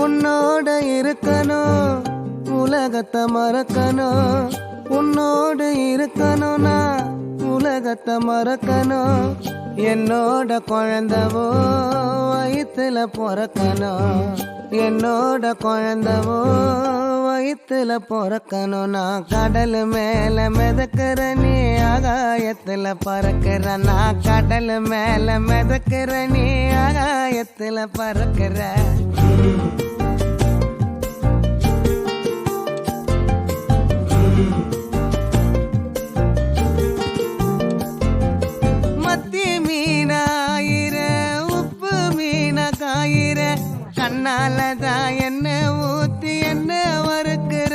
உன்னோட இருக்கணும், உலகத்தை மறக்கணும். உன்னோடு இருக்கணும், நான் உலகத்தை மறக்கணும். என்னோட குழந்தவோ வயிற்றுல பிறக்கணும். என்னோட குழந்தவோ வயிற்றுல பிறக்கணும். நான் கடல் மேல மிதக்கிற, நீ ஆகாயத்துல பறக்கிற. நான் கடல் மேல மிதக்கிற, நீ ஆகாயத்துல பறக்கிற. மத்தி மீனாயிர, உப்பு மீன காயிர, கண்ணாலதான் என்ன ஊத்தி என்ன வறுக்கிற.